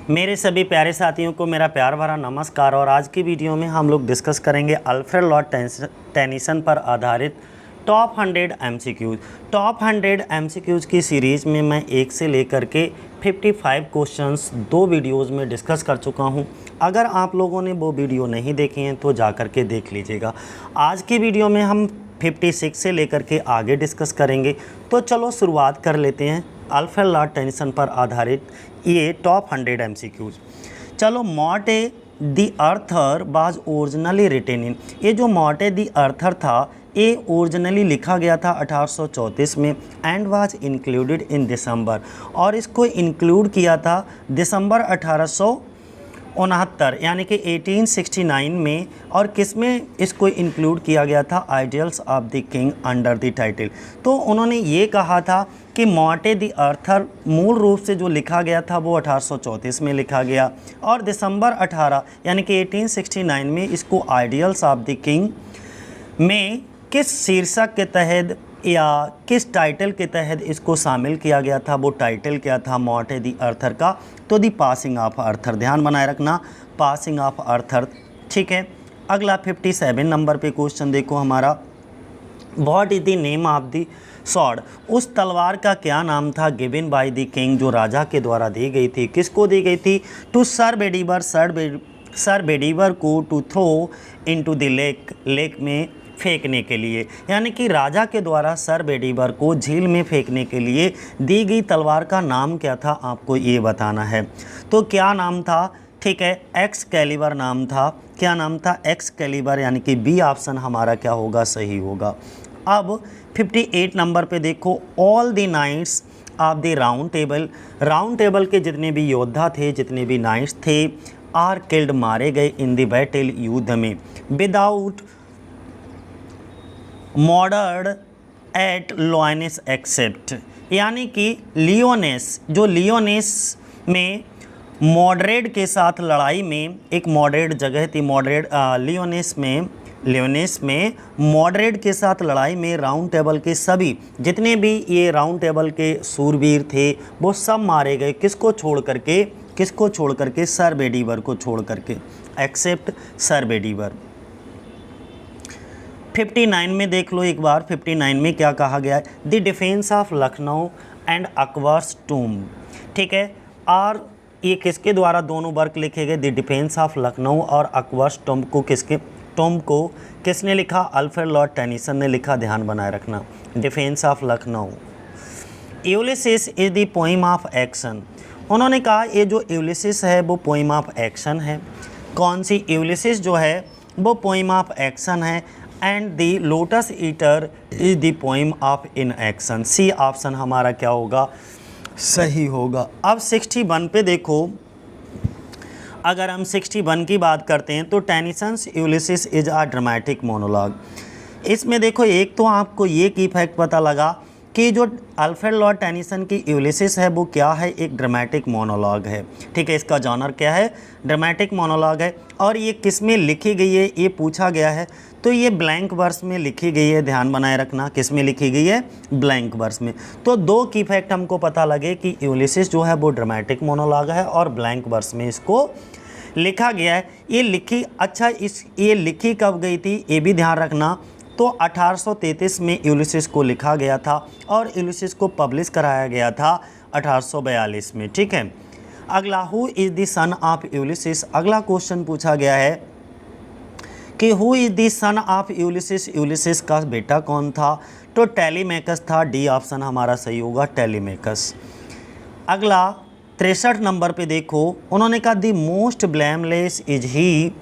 मेरे सभी प्यारे साथियों को मेरा प्यार भरा नमस्कार। और आज की वीडियो में हम लोग डिस्कस करेंगे अल्फ्रेड लॉर्ड टेनिसन पर आधारित टॉप 100 एमसीक्यूज। टॉप 100 एमसीक्यूज की सीरीज़ में मैं 1 से लेकर के 55 क्वेश्चंस 2 वीडियोस में डिस्कस कर चुका हूं। अगर आप लोगों ने वो वीडियो नहीं देखे हैं तो जा कर के देख लीजिएगा। आज की वीडियो में हम 56 से लेकर के आगे डिस्कस करेंगे। तो चलो शुरुआत कर लेते हैं अल्फ्रेड लॉर्ड टेनिसन पर आधारित ये टॉप 100 एमसीक्यूज। चलो, Morte d' Arthur was originally written in, ये जो मॉर्टे द अर्थर था ये ओरिजिनली लिखा गया था 1834 में एंड वाज इंक्लूडेड इन दिसंबर, और इसको इंक्लूड किया था दिसंबर 1869 यानी कि 1869 में। और किस में इसको इंक्लूड किया गया था? Ideals of the king under the title. तो उन्होंने ये कहा था कि मॉर्टे द अर्थर मूल रूप से जो लिखा गया था वो 1834 में लिखा गया, और दिसंबर 18 यानी कि 1869 में इसको आइडियल्स ऑफ द किंग में किस शीर्षक के तहत या किस टाइटल के तहत इसको शामिल किया गया था? वो टाइटल क्या था मॉर्टे द अर्थर का? तो दी पासिंग ऑफ अर्थर, ध्यान बनाए रखना, पासिंग ऑफ अर्थर। ठीक है, अगला 57 नंबर पे क्वेश्चन देखो हमारा, what is the name of the sword, उस तलवार का क्या नाम था? गिवन बाय द किंग, जो राजा के द्वारा दी गई थी। किसको दी गई थी? To sir Bedivere, sir Bedivere को to throw into the lake, lake में फेंकने के लिए, यानी कि राजा के द्वारा सर बेडीवर को झील में फेंकने के लिए दी गई तलवार का नाम क्या था? आपको ये बताना है। तो क्या नाम था? ठीक है, एक्सकैलिबर नाम था। क्या नाम था? एक्सकैलिबर, यानी कि बी ऑप्शन हमारा क्या होगा? सही होगा। अब 58 नंबर पे देखो, all the knights of the round table, round table के जितने भी योद्धा थे, जितने भी नाइट्स थे, आर किल्ड, मारे गए, इन द बैटल, युद्ध में, विदाउट मॉडर्ड एट लोनेस एक्सेप्ट, यानी कि लियोनेस, जो लियोनेस में मॉडरेट के साथ लड़ाई में, एक मॉडरेट जगह थी, मॉडरेट लियोनेस में मॉडरेट के साथ लड़ाई में राउंड टेबल के सभी जितने भी ये राउंड टेबल के सूरवीर थे वो सब मारे गए। किसको छोड़ करके? किसको छोड़ करके? सर बेडीवर को छोड़ करके, एक्सेप्ट सर बेडीवर। 59 में देख लो एक बार, 59 में क्या कहा गया है? The defence of Lucknow and Akbar's tomb. ठीक है, और ये किसके द्वारा दोनों वर्क लिखे गए? द डिफेंस ऑफ लखनऊ और अकबर्स टूम्ब को किसने लिखा? अल्फ्रेड लॉर्ड टेनिसन ने लिखा, ध्यान बनाए रखना। Defence of Lucknow. Ulysses is the poem of action, उन्होंने कहा ये जो यूलिसिस है वो पोइम ऑफ एक्शन है। कौन सी? यूलिसिस जो है वो पोइम ऑफ एक्शन है, and the lotus eater is the poem of inaction. C option हमारा क्या होगा? सही होगा। अब 61 पे देखो, अगर हम 61 की बात करते हैं तो Tennyson's Ulysses is a dramatic monologue. इसमें देखो, एक तो आपको ये की फैक्ट पता लगा कि जो अल्फ्रेड लॉर्ड टेनिसन की यूलिसिस है वो क्या है? एक ड्रामेटिक मोनोलॉग है। ठीक है, इसका जॉनर क्या है? ड्रामेटिक मोनोलॉग है। और ये किस में लिखी गई है ये पूछा गया है, तो ये ब्लैंक वर्स में लिखी गई है, ध्यान बनाए रखना। किस में लिखी गई है? ब्लैंक वर्स में। तो दो की फैक्ट हमको पता लगे कि यूलिसिस जो है वो ड्रामेटिक मोनोलॉग है और ब्लैंक वर्स में इसको लिखा गया है। ये लिखी, अच्छा, ये लिखी कब गई थी ये भी ध्यान रखना। तो 1833 में यूलिसिस को लिखा गया था और यूलिसिस को पब्लिश कराया गया था 1842 में। ठीक है, अगला, who is the son of Ulysses, अगला क्वेश्चन पूछा गया है कि who is the son of Ulysses, Ulysses का बेटा कौन था? तो टेलीमेकस था। डी ऑप्शन हमारा सही होगा, टेलीमेकस। अगला 63 नंबर पे देखो, उन्होंने कहा the most blameless is he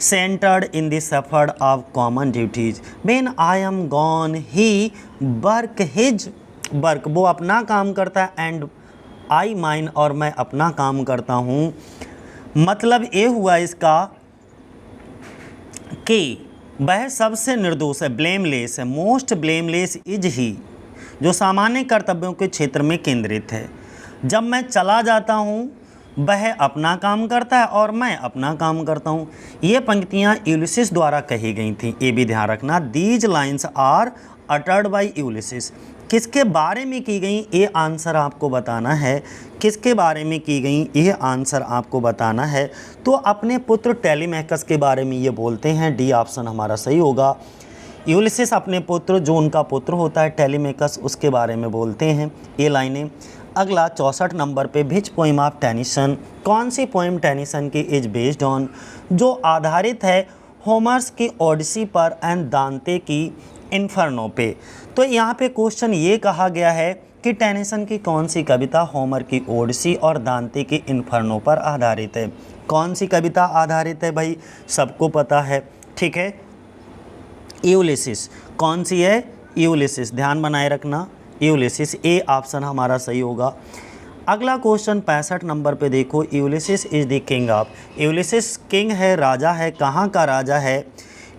centred in the suffered of common duties, when I am gone he work his work, वो अपना काम करता है, एंड आई माइन, और मैं अपना काम करता हूँ। मतलब ये हुआ इसका कि वह सबसे निर्दोष है, ब्लेमलेस है। मोस्ट ब्लेमलेस इज ही, जो सामान्य कर्तव्यों के क्षेत्र में केंद्रित है। जब मैं चला जाता हूँ वह अपना काम करता है और मैं अपना काम करता हूँ। ये पंक्तियाँ यूलिसिस द्वारा कही गई थी, ये भी ध्यान रखना। These lines are uttered by Ulysses, किसके बारे में की गई, ये आंसर आपको बताना है। किसके बारे में की गई, ये आंसर आपको बताना है। तो अपने पुत्र टेलीमैकस के बारे में ये बोलते हैं, डी ऑप्शन हमारा सही होगा। यूलिसिस अपने पुत्र, जो उनका पुत्र होता है टेलीमैकस, उसके बारे में बोलते हैं ये लाइनें। अगला 64 नंबर पे विच पोइम ऑफ टेनिसन, कौन सी पोइम टेनिसन की इज बेस्ड ऑन, जो आधारित है होमर्स की ओडिसी पर एंड दांते की इन्फर्नो पे। तो यहाँ पे क्वेश्चन ये कहा गया है कि टेनिसन की कौन सी कविता होमर की ओडिसी और दांते की इन्फर्नो पर आधारित है। कौन सी कविता आधारित है भाई, सबको पता है, ठीक है, यूलिसिस। कौन सी है, यूलिसिस, ध्यान बनाए रखना, यूलिसिस, ए ऑप्शन हमारा सही होगा। अगला क्वेश्चन 65 नंबर पे देखो, Ulysses is the king of, Ulysses king है, राजा है, कहाँ का राजा है।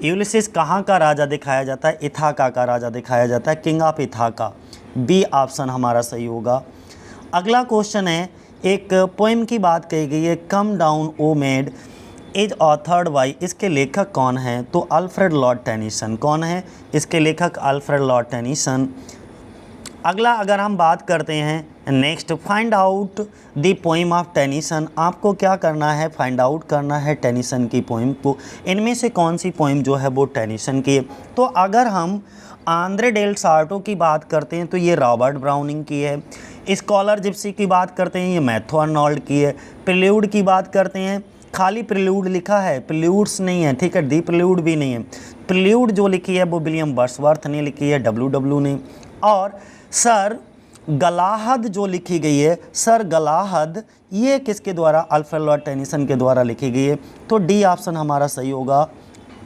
यूलिसिस कहाँ का राजा दिखाया जाता है, इथाका का राजा दिखाया जाता है, king of Ithaca, B option हमारा सही होगा। अगला क्वेश्चन है, एक पोएम की बात कही गई है, come down O maid is authored by, इसके लेखक कौन है, तो अल्फ्रेड लॉर्ड टेनिसन। कौन है इसके लेखक, अल्फ्रेड लॉर्ड टेनिसन। अगला अगर हम बात करते हैं next, find out the poem of Tennyson, आपको क्या करना है, फाइंड आउट करना है टेनिसन की पोइम को, इनमें से कौन सी पोइम जो है वो टेनिसन की है। तो अगर हम आंद्रे डेल सार्टो की बात करते हैं तो ये रॉबर्ट ब्राउनिंग की है। स्कॉलर जिप्सी की बात करते हैं, ये मैथ्यू आर्नोल्ड की है। प्रिल्यूड की बात करते हैं, खाली प्रिल्यूड लिखा है, प्रिल्यूड्स नहीं है, ठीक है, दी प्रिल्यूड भी नहीं है। प्रिल्यूड जो लिखी है वो विलियम वर्ड्सवर्थ ने लिखी है, डब्ल्यू ने। और सर गलाहद जो लिखी गई है, सर गलाहद, ये किसके द्वारा, अल्फ्रेड लॉर्ड टेनिसन के द्वारा लिखी गई है। तो डी ऑप्शन हमारा सही होगा,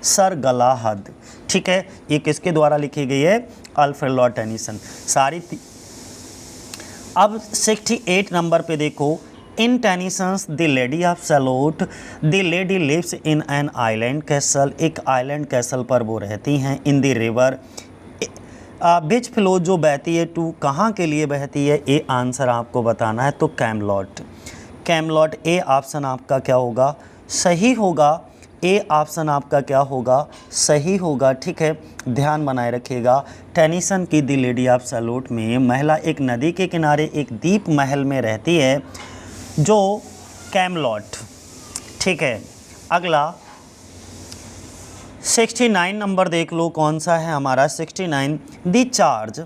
सर गलाहद, ठीक है, ये किसके द्वारा लिखी गई है, अल्फ्रेड लॉर्ड टेनिसन। सारी अब 68 नंबर पे देखो, in Tennyson's the lady of Shalott, the lady lives in an island castle, एक आइलैंड कैसल पर वो रहती हैं। In the river which flow, जो बहती है, टू कहाँ के लिए बहती है, ए आंसर आपको बताना है। तो कैमलॉट, कैमलॉट, ए ऑप्शन आपका क्या होगा, सही होगा। ए ऑप्शन आपका क्या होगा, सही होगा, ठीक है, ध्यान बनाए रखिएगा। टेनिसन की द लेडी ऑफ सैलोट में महिला एक नदी के किनारे एक दीप महल में रहती है, जो कैमलॉट, ठीक है। अगला 69 नंबर देख लो, कौन सा है हमारा 69, the charge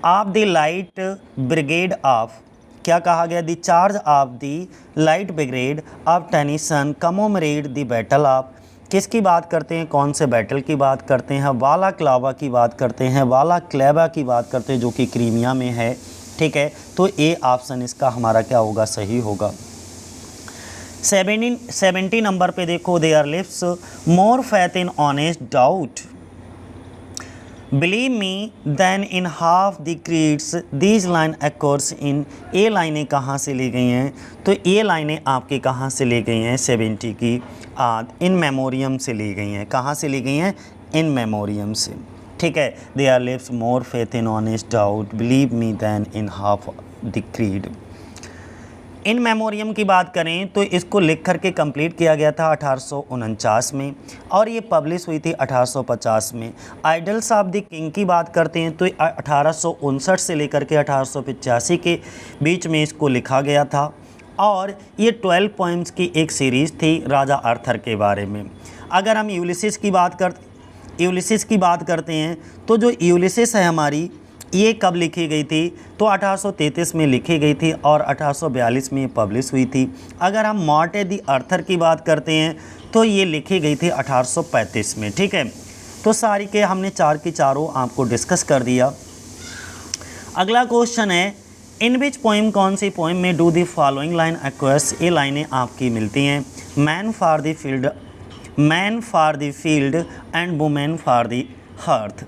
of the light brigade of, क्या कहा गया, the charge of the light brigade of Tennyson commemorate the battle of, किसकी बात करते हैं, कौन से बैटल की बात करते हैं, वाला क्लावा की बात करते हैं, वाला क्लेबा की बात करते हैं, जो कि क्रीमिया में है, ठीक है। तो ए ऑप्शन इसका हमारा क्या होगा, सही होगा। 70 नंबर पे देखो, there lives more faith in honest doubt, believe me than in half the creeds, these line occurs in, ये लाइनें कहाँ से ली गई हैं, तो ये लाइनें आपकी कहाँ से ली गई हैं, 70 की इन मेमोरियम से ली गई हैं। कहाँ से ली गई हैं, इन मेमोरियम से, ठीक है। There lives more faith in honest doubt, believe me than in half the creed. In memoriam की बात करें तो इसको लिख करके कंप्लीट किया गया था 1849 में, और ये पब्लिश हुई थी 1850 में। आइडल्स ऑफ द किंग की बात करते हैं तो 1859 से लेकर के 1885 के बीच में इसको लिखा गया था, और ये 12 पोएम्स की एक सीरीज़ थी राजा आर्थर के बारे में। अगर हम यूलिसिस की बात करते हैं तो जो यूलिसिस है हमारी, ये कब लिखी गई थी, तो 1833 में लिखी गई थी और 1842 में पब्लिश हुई थी। अगर हम मॉर्टे दी आर्थर की बात करते हैं तो ये लिखी गई थी 1835 में, ठीक है। तो सारी के हमने चार की चारों आपको डिस्कस कर दिया। अगला क्वेश्चन है, इन विच पोइम, कौन सी पोइम में डू दी फॉलोइंग लाइन एक्वर्स, ये लाइनें आपकी मिलती हैं, man for the field and women for the hearth,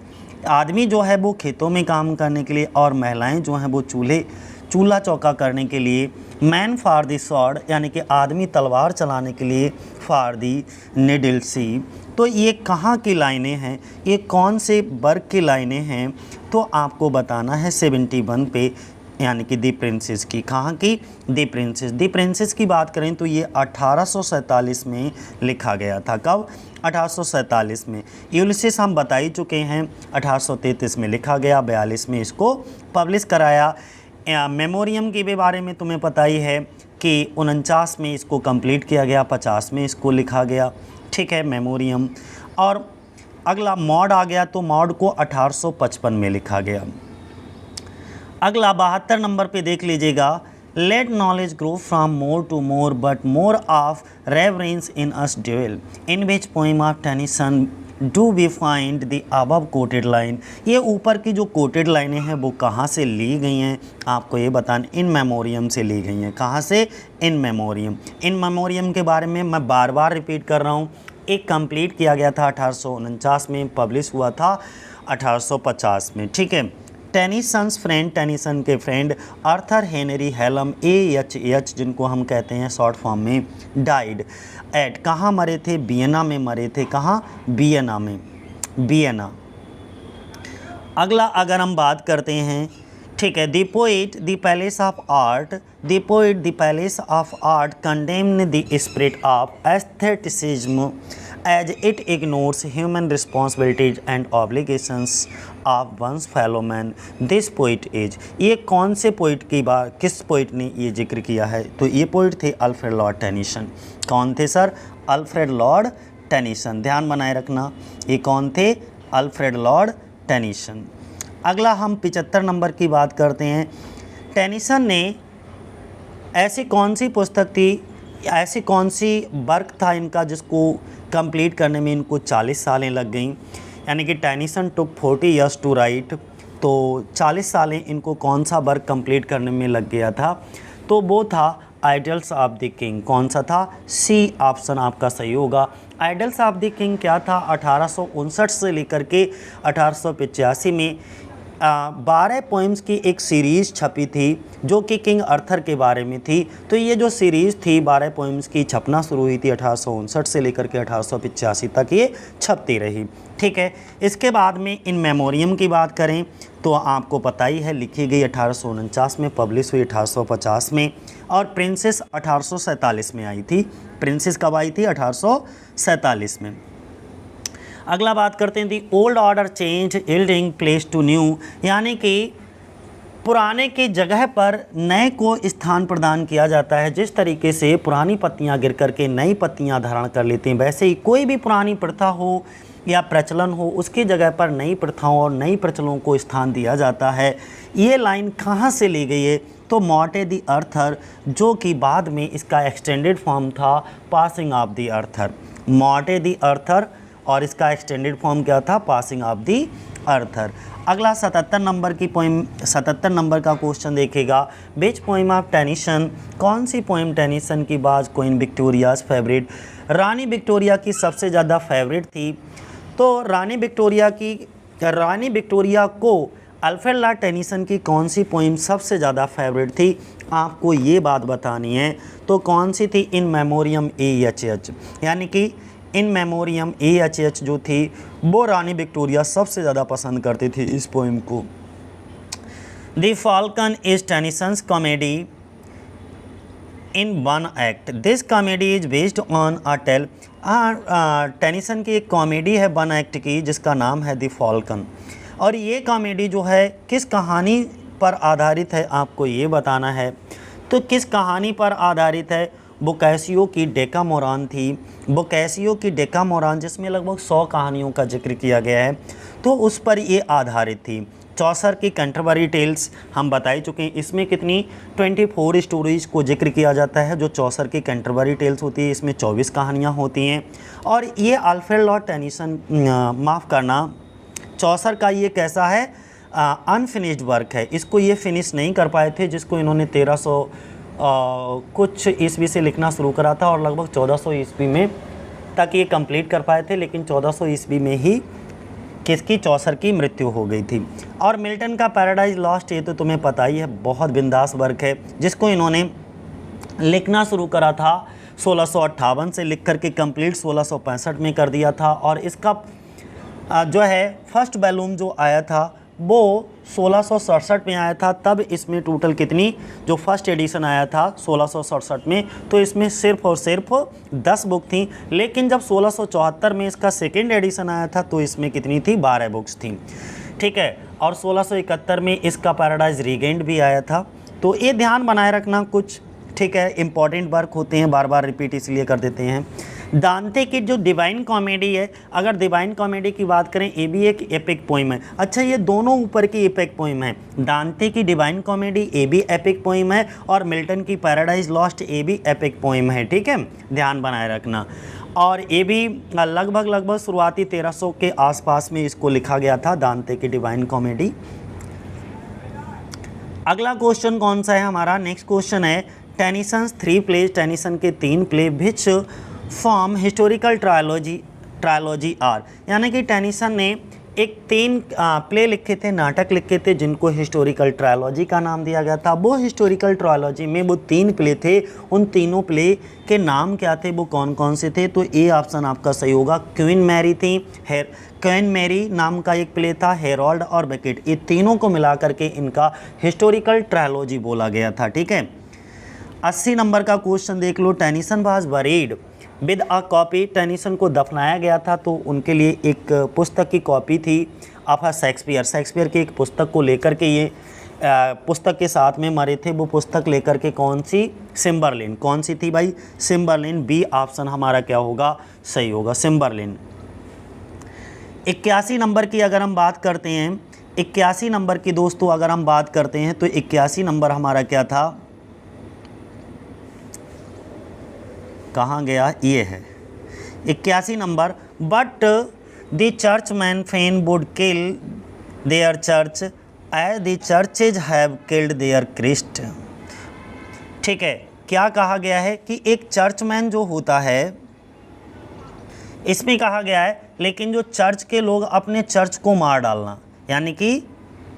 आदमी जो है वो खेतों में काम करने के लिए और महिलाएं जो हैं वो चूल्हा चौका करने के लिए। मैन फॉर द स्वॉर्ड, यानी कि आदमी तलवार चलाने के लिए, फॉर द निडल सी। तो ये कहाँ की लाइनें हैं, ये कौन से वर्ग की लाइनें हैं, तो आपको बताना है 71 पे। यानी कि दी प्रिंसेस की। कहाँ की? दी प्रिंसेस। दी प्रिंसेस की बात करें तो ये 1847 में लिखा गया था। कब? 1847 में। यूलिसिस हम बता ही चुके हैं, 1833 में लिखा गया, 42 में इसको पब्लिश कराया। मेमोरियम के भी बारे में तुम्हें पता ही है कि 49 में इसको कंप्लीट किया गया, 50 में इसको लिखा गया। ठीक है, मेमोरियम। और अगला मॉड आ गया, तो मॉड को 1855 में लिखा गया। अगला 72 नंबर पे देख लीजिएगा, let knowledge grow from more to more but more of reverence in us dwell, in which poem of Tennyson do we find the above quoted line. ये ऊपर की जो कोटेड लाइनें हैं वो कहाँ से ली गई हैं आपको ये बताना। इन मेमोरियम से ली गई हैं। कहाँ से? इन मेमोरियम। इन मेमोरियम के बारे में मैं बार बार रिपीट कर रहा हूँ। एक कंप्लीट किया गया था 1849 में, पब्लिश हुआ था 1850 में। ठीक है। टेनिसन्स फ्रेंड, टेनिसन के फ्रेंड आर्थर हेनरी हेलम AHH, जिनको हम कहते हैं शॉर्ट फॉर्म में, डाइड एट, कहाँ मरे थे? वियना में मरे थे। कहाँ? वियना में, वियना। अगला अगर हम बात करते हैं, ठीक है, the poet the palace of art, the poet the palace of art condemn the spirit of aestheticism as it ignores human responsibilities and obligations of one's fellow man, this poet is. ये कौन से poet की बात, किस poet ने ये जिक्र किया है? तो ये पोइट थे अल्फ्रेड लॉर्ड टेनिसन। कौन थे सर? Alfred Lord Tennyson. ध्यान बनाए रखना, ये कौन थे? Alfred Lord Tennyson. अगला हम 75 नंबर की बात करते हैं। टेनिसन ने ऐसी कौन सी पुस्तक थी, ऐसी कौन सी वर्क था इनका जिसको कंप्लीट करने में इनको 40 सालें लग गईं? यानी कि Tennyson took 40 years to write, तो 40 सालें इनको कौन सा वर्क कंप्लीट करने में लग गया था? तो वो था आइडल्स ऑफ द किंग। कौन सा था? सी ऑप्शन आपका सही होगा। आइडल्स ऑफ द किंग क्या था? 1859 से लेकर के 1885 में 12 पोइम्स की एक सीरीज़ छपी थी जो कि किंग अर्थर के बारे में थी। तो ये जो सीरीज़ थी 12 पोइम्स की छपना शुरू हुई थी 1859 से लेकर के 1885 तक ये छपती रही। ठीक है। इसके बाद में इन मेमोरियम की बात करें तो आपको पता ही है, लिखी गई 1849 में, पब्लिश हुई 1850 में, और प्रिंसेस 1847 में आई थी। प्रिंसेस कब आई थी? 1847 में। अगला बात करते हैं the old order change yielding place to new, यानी कि पुराने की जगह पर नए को स्थान प्रदान किया जाता है। जिस तरीके से पुरानी पत्तियां गिर करके नई पत्तियां धारण कर लेती हैं, वैसे ही कोई भी पुरानी प्रथा हो या प्रचलन हो, उसकी जगह पर नई प्रथाओं और नई प्रचलनों को स्थान दिया जाता है। ये लाइन कहाँ से ली गई है? तो मॉर्टे दी अर्थर, जो कि बाद में इसका एक्सटेंडेड फॉर्म था पासिंग ऑफ दी अर्थर। मॉर्टे दी अर्थर, और इसका एक्सटेंडेड फॉर्म क्या था? पासिंग ऑफ दी अर्थर। अगला 77 नंबर की पोइम, 77 नंबर का क्वेश्चन देखेगा, विच पोइम ऑफ टेनिसन, कौन सी पोइम टेनिसन की बाज क्वीन विक्टोरियाज फेवरेट, रानी विक्टोरिया की सबसे ज़्यादा फेवरेट थी? तो रानी विक्टोरिया को अल्फ्रेड लॉर्ड टेनिसन की कौन सी पोइम सबसे ज़्यादा फेवरेट थी? आपको ये बात बतानी है। तो कौन सी थी? इन मेमोरियम AHH, यानी कि इन मेमोरियम AHH जो थी वो रानी विक्टोरिया सबसे ज़्यादा पसंद करती थी इस पोइम को। The falcon is Tennyson's comedy in one act, this comedy is based on a tale. Tennyson की एक कॉमेडी है 1 एक्ट की जिसका नाम है द फाल्कन, और ये कॉमेडी जो है किस कहानी पर आधारित है आपको ये बताना है। तो किस कहानी पर आधारित है? बोकैसियो की डेकामोरान थी। बोकैसियो की डेकामोरान जिसमें लगभग 100 कहानियों का जिक्र किया गया है, तो उस पर ये आधारित थी। चौसर की कैंटरबरी टेल्स हम बता ही चुके हैं, इसमें कितनी 24 स्टोरीज को जिक्र किया जाता है। जो चौसर की कैंटरबरी टेल्स होती है इसमें 24 कहानियाँ होती हैं। और ये अल्फ्रेड लॉर्ड टेनिसन, माफ़ करना, चौसर का ये कैसा है? अनफिनिश्ड वर्क है। इसको ये फिनिश नहीं कर पाए थे, जिसको इन्होंने 1300 कुछ ईस्वी से लिखना शुरू करा था और लगभग 1400 ईस्वी में तक ये कंप्लीट कर पाए थे, लेकिन 1400 ईस्वी में ही किसकी? चौसर की मृत्यु हो गई थी। और मिल्टन का पैराडाइज लॉस्ट, ये तो तुम्हें पता ही है, बहुत बिंदास वर्क है, जिसको इन्होंने लिखना शुरू करा था 1658 से, लिख करके कंप्लीट 1665 में कर दिया था। और इसका जो है फर्स्ट वॉल्यूम जो आया था वो 1667 में आया था, तब इसमें टोटल कितनी, जो फर्स्ट एडिशन आया था 1667 में, तो इसमें सिर्फ और सिर्फ 10 बुक थी। लेकिन जब 1674 में इसका सेकेंड एडिशन आया था तो इसमें कितनी थी, 12 बुक्स थी। ठीक है, और 1671 में इसका पैराडाइज रीगेंड भी आया था। तो ये ध्यान बनाए रखना कुछ, ठीक है, इंपॉर्टेंट वर्क होते हैं, बार बार रिपीट इसलिए कर देते हैं। दांते की जो डिवाइन कॉमेडी है, अगर डिवाइन कॉमेडी की बात करें, ये भी एक एपिक पोइम है। अच्छा, ये दोनों ऊपर की एपिक पोइम है। दांते की डिवाइन कॉमेडी ये भी एपिक पोइम है, और मिल्टन की पैराडाइज लॉस्ट ये भी एपिक पोइम है। ठीक है, ध्यान बनाए रखना। और ये भी लगभग शुरुआती 1300 के आसपास में इसको लिखा गया था, दांते की डिवाइन कॉमेडी। अगला क्वेश्चन कौन सा है हमारा, नेक्स्ट क्वेश्चन है टेनिसन्स 3 प्लेज, टेनिसन के 3 play which form historical trilogy are, यानी कि टेनिसन ने एक 3 प्ले लिखे थे, नाटक लिखे थे, जिनको हिस्टोरिकल ट्रायोलॉजी का नाम दिया गया था। वो हिस्टोरिकल ट्रायोलॉजी में वो 3 प्ले थे, उन तीनों प्ले के नाम क्या थे, वो कौन कौन से थे, तो ए ऑप्शन आपका सही होगा। क्वीन मैरी थी, क्वीन मैरी नाम का एक प्ले था, हेरोल्ड और बेकेट, ये तीनों को मिला करके इनका हिस्टोरिकल ट्रायोलॉजी बोला गया था। ठीक है, 80 नंबर का क्वेश्चन देख लो, Tennyson was buried with a copy, Tennyson को दफनाया गया था तो उनके लिए एक पुस्तक की कॉपी थी ऑफ शेक्सपियर की एक पुस्तक को लेकर के ये पुस्तक के साथ में मरे थे। वो पुस्तक लेकर के कौन सी, सिम्बरलिन, कौन सी थी भाई, सिम्बरलिन। बी ऑप्शन हमारा क्या होगा, सही होगा, सिम्बरलिन। 81 नंबर की अगर हम बात करते हैं, 81 नंबर की दोस्तों अगर हम बात करते हैं तो 81 नंबर हमारा क्या था, कहाँ गया, ये है 81 number. But the churchman fain would kill their church as the churches have killed their Christ. ठीक है, क्या कहा गया है कि एक चर्चमैन जो होता है, इसमें कहा गया है लेकिन जो चर्च के लोग अपने चर्च को मार डालना, यानी कि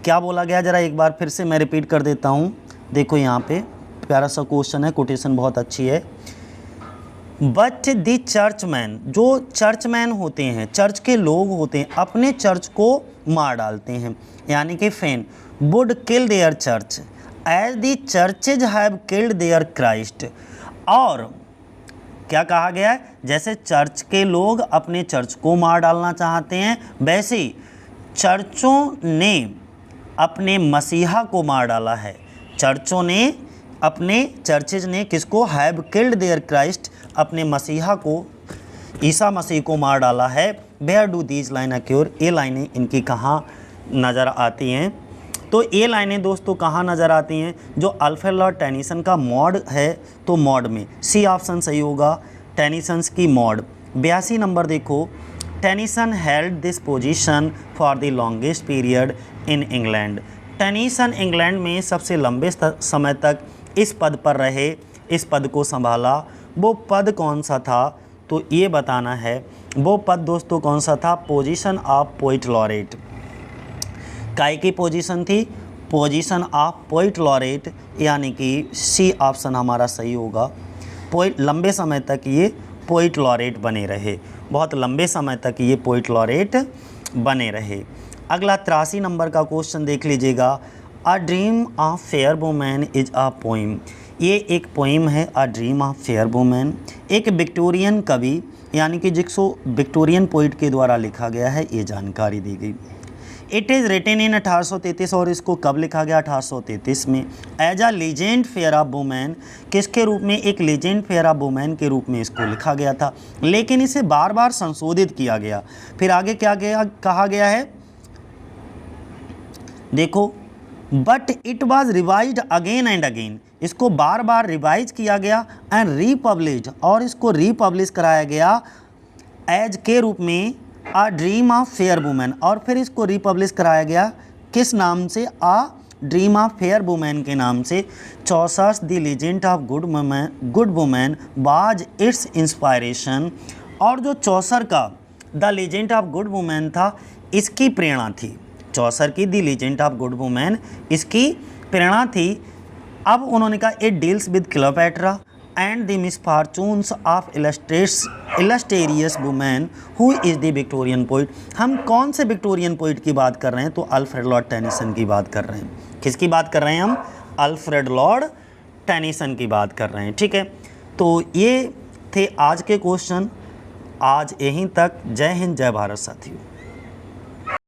क्या बोला गया, ज़रा एक बार फिर से मैं रिपीट कर देता हूँ। देखो यहाँ पे प्यारा सा क्वेश्चन है, कोटेशन बहुत अच्छी है। बट द चर्चमैन, जो चर्चमैन होते हैं, चर्च के लोग होते हैं, अपने चर्च को मार डालते हैं, यानी कि fain would kill their church as the churches have killed their Christ. और क्या कहा गया है, जैसे चर्च के लोग अपने चर्च को मार डालना चाहते हैं, वैसे ही चर्चों ने अपने मसीहा को मार डाला है। चर्चों ने, अपने चर्चेज ने किसको, हैव किल्ड देयर क्राइस्ट, अपने मसीहा को, ईसा मसीह को मार डाला है। Where do these line occur, ये लाइनें इनकी कहाँ नज़र आती हैं, तो ये लाइनें दोस्तों कहाँ नज़र आती हैं, जो अल्फ्रेड लॉर्ड टेनिसन का मॉड है, तो मॉड में, सी ऑप्शन सही होगा, टेनिसन्स की मॉड। 82 नंबर देखो, Tennyson held this position for the longest period in England. Tennyson England में सबसे लंबे समय तक इस पद पर रहे, इस पद को संभाला। वो पद कौन सा था, तो ये बताना है। वो पद दोस्तों कौन सा था, पोजीशन ऑफ पोइट लॉरेट। काय की पोजीशन थी, पोजीशन ऑफ पोइट लॉरेट, यानी कि सी ऑप्शन हमारा सही होगा। पोइट, लंबे समय तक ये पोइट लॉरेट बने रहे, बहुत लंबे समय तक ये पोइट लॉरेट बने रहे। अगला 83 नंबर का क्वेश्चन देख लीजिएगा, अ dream of fair women is a poem. ये एक पोइम है, अ ड्रीम ऑफ फेयर वुमेन, एक विक्टोरियन कवि यानी कि जिसको विक्टोरियन पोइट के द्वारा लिखा गया है, ये जानकारी दी गई। इट इज़ रिटन इन 1833, और इसको कब लिखा गया, 1833 में। As a legend fair of women, किसके रूप में, एक लीजेंड फेयर ऑफ वुमेन के रूप में इसको लिखा गया था, लेकिन इसे बार बार संशोधित किया गया। फिर आगे क्या कहा गया है, देखो, but it was revised again and again, इसको बार बार रिवाइज किया गया एंड रीपब्लिश्ड, और इसको रीपब्लिश कराया गया एज के रूप में, a dream of fair women, और फिर इसको रिपब्लिश कराया गया किस नाम से, a dream of fair women के नाम से। Chaucer's the legend of good women was its inspiration, और जो चौसर का the legend of good women था, इसकी प्रेरणा थी। चौसर की the legend of good women इसकी प्रेरणा थी। अब उन्होंने कहा it deals with Cleopatra, and the misfortunes of इलस्टेरियस women who is the Victorian poet. हम कौन से विक्टोरियन पोइट की बात कर रहे हैं? तो अल्फ्रेड लॉर्ड टेनिसन की बात कर रहे हैं। किसकी बात कर रहे हैं हम? अल्फ्रेड लॉर्ड टेनिसन की बात कर रहे हैं। ठीक है, तो ये थे आज के क्वेश्चन। आज यहीं तक। जय हिंद, जय भारत साथियों।